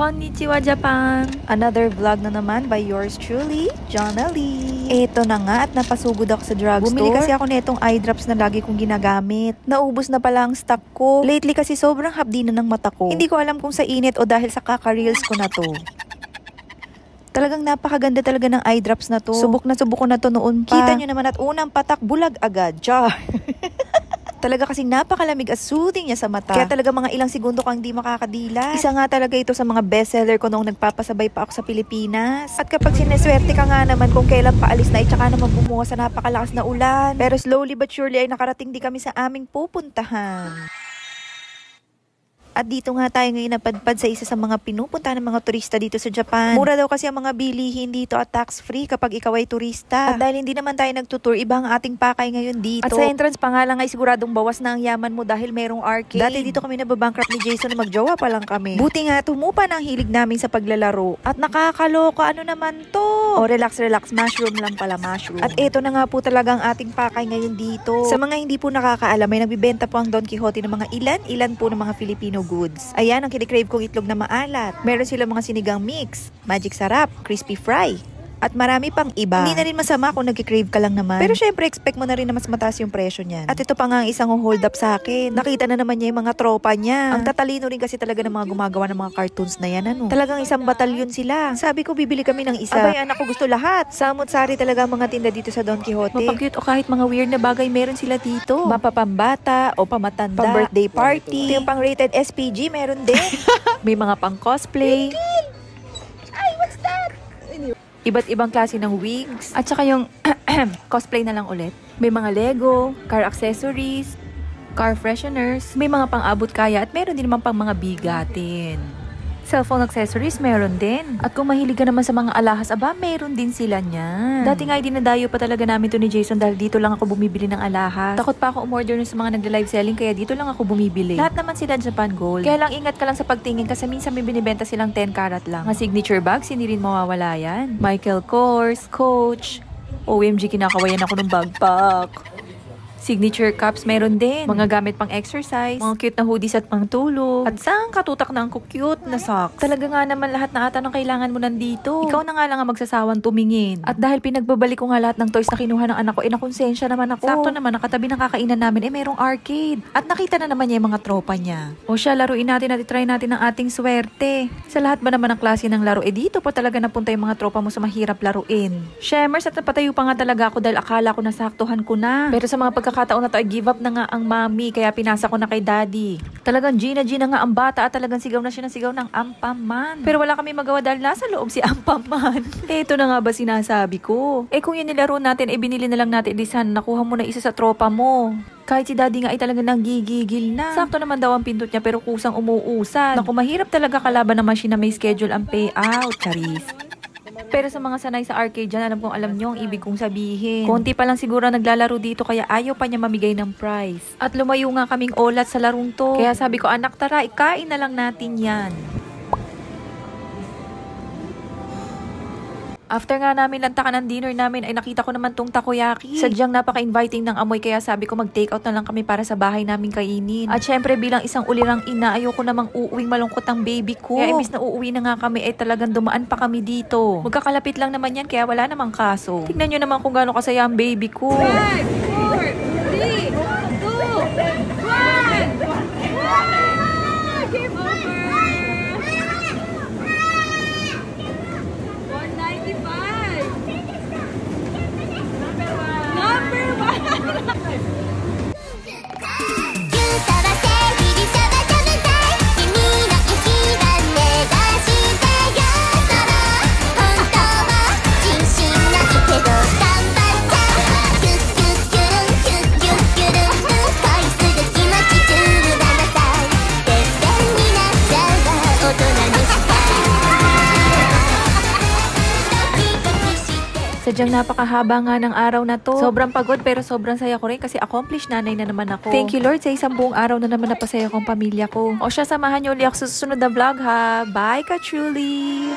Konnichiwa Japan! Another vlog na naman by yours truly, Jonna Lee. Eto na nga at napasugod ako sa drugstore. Bumili kasi ako nitong eye drops na lagi kong ginagamit. Naubos na pala ang stock ko. Lately kasi sobrang hapdi na ng mata ko. Hindi ko alam kung sa init o dahil sa kaka-reels ko na to. Talagang napakaganda talaga ng eye drops na to. Subok ko na to noon pa. Kita nyo naman at unang patak, bulag agad. Char! Talaga kasing napakalamig at soothing niya sa mata. Kaya talaga mga ilang segundo kang di makakadila. Isa nga talaga ito sa mga bestseller ko noong nagpapasabay pa ako sa Pilipinas. At kapag sineswerte ka nga naman kung kailan paalis na, tsaka naman bumuha sa napakalakas na ulan. Pero slowly but surely ay nakarating di kami sa aming pupuntahan. At dito nga tayo ngayon napadpad sa isa sa mga pinupuntahan ng mga turista dito sa Japan. Mura daw kasi ang mga bilihin dito at tax-free kapag ikaw ay turista. At dahil hindi naman tayo nagtutour, iba ang ating pakay ngayon dito. At sa entrance pa nga lang ay siguradong bawas na ang yaman mo dahil merong arcade. Dati dito kami nababankrupt ni Jason na magjowa pa lang kami. Buti nga tumupa na ang hilig namin sa paglalaro. At nakakaloka, ano naman to? O relax, mushroom lang pala, mushroom. At eto na nga po talaga ang ating pakay ngayon dito. Sa mga hindi po nakakaalam, may nagbibenta po ang Don Quixote ng mga ilan po ng mga Filipino goods. Ayan ang kinikrave kong itlog na maalat. Meron silang mga sinigang mix, magic sarap, crispy fry, at marami pang iba. Hindi na rin masama kung nagkikrave ka lang naman. Pero syempre, expect mo na rin na mas mataas yung presyo niyan. At ito pa nga ang isang hold up sa akin. Nakita na naman niya yung mga tropa niya. Ang tatalino rin kasi talaga ng mga gumagawa ng mga cartoons na yan, ano. Talagang isang batalyon sila. Sabi ko, bibili kami ng isa. Abay, anak ko gusto lahat. Samot-sari talaga ang mga tinda dito sa Don Quixote. Mapag-cute o kahit mga weird na bagay meron sila dito. Mapapambata o pamatanda. Pang birthday party. Ito yung pang rated SPG, meron din. May mga pang cosplay. Iba't ibang klase ng wigs. At saka yung cosplay na lang ulit. May mga Lego, car accessories, car fresheners, may mga pang-abot kaya at meron din naman pang mga bigatin. Cellphone accessories, meron din. At kung mahilig ka naman sa mga alahas, aba, meron din sila niyan. Dati nga, dinadayo pa talaga namin to ni Jason dahil dito lang ako bumibili ng alahas. Takot pa ako umorder sa mga nagla-live selling kaya dito lang ako bumibili. Lahat naman sila Japan Gold. Kaya lang ingat ka lang sa pagtingin kasi minsan may binibenta silang 10 karat lang. Mga signature bags, hindi rin mawawala yan. Michael Kors, Coach, OMG, kinakawayan ako ng backpack. Signature cups meron din. Mga gamit pang exercise. Mga cute na hoodies at pang tulog. At saan katutak na ang cute na socks. Talaga nga naman lahat na ata ng kailangan mo nandito. Ikaw na nga lang ang magsasawang tumingin. At dahil pinagbabalik ko nga lahat ng toys na kinuha ng anak ko, nakonsensya naman ako. Sakto naman, nakatabi ng kakainan namin, merong arcade. At nakita na naman niya yung mga tropa niya. O siya, laruin natin at try natin ang ating swerte. Sa lahat ba naman ng klase ng laro, dito pa talaga napunta yung mga tropa mo sa mahirap laruin. Shemers, at napatayo pa nga talaga ako dahil akala ko nasaktuhan ko na. Pero sa mga pagkakataon na to, ay give up na nga ang mami, kaya pinasa ko na kay daddy. Talagang Gina nga ang bata at talagang sigaw na siya ng sigaw ng Ampaman. Pero wala kami magawa dahil nasa loob si Ampaman. Ito na nga ba sinasabi ko? Kung yun nilaro natin, binili na lang natin, Disan, nakuha mo na isa sa tropa mo. Kahit si daddy nga ay talaga nanggigigil na. Sakto naman daw ang pindot niya pero kusang umuusan. Naku, mahirap talaga kalaban ng machine na may schedule ang payout, Charis. Pero sa mga sanay sa arcade dyan, alam nyo ang ibig kong sabihin. Konti pa lang siguro naglalaro dito kaya ayaw pa niya mamigay ng prize. At lumayo nga kaming olat sa larong to. Kaya sabi ko, anak, tara, ikain na lang natin yan. After nga namin lantakan ng dinner namin ay nakita ko naman tong takoyaki. Sadyang napaka-inviting ng amoy kaya sabi ko mag-take out na lang kami para sa bahay namin kainin. At syempre bilang isang ulirang ina, ayoko namang uuwing malungkot ang baby ko. Kaya imbis na uuwi na nga kami ay talagang dumaan pa kami dito. Magkakalapit lang naman yan kaya wala namang kaso. Tignan nyo naman kung gaano kasaya ang baby ko. 5, 4, 3, 2, 1. Game over! Sadyang napakahaba nga ng araw na to. Sobrang pagod pero sobrang saya ko rin kasi accomplished nanay na naman ako. Thank you Lord sa isang buong araw na naman napasaya kong pamilya ko. O siya, samahan niyo ulit ako sa susunod na vlog ha. Bye ka truly!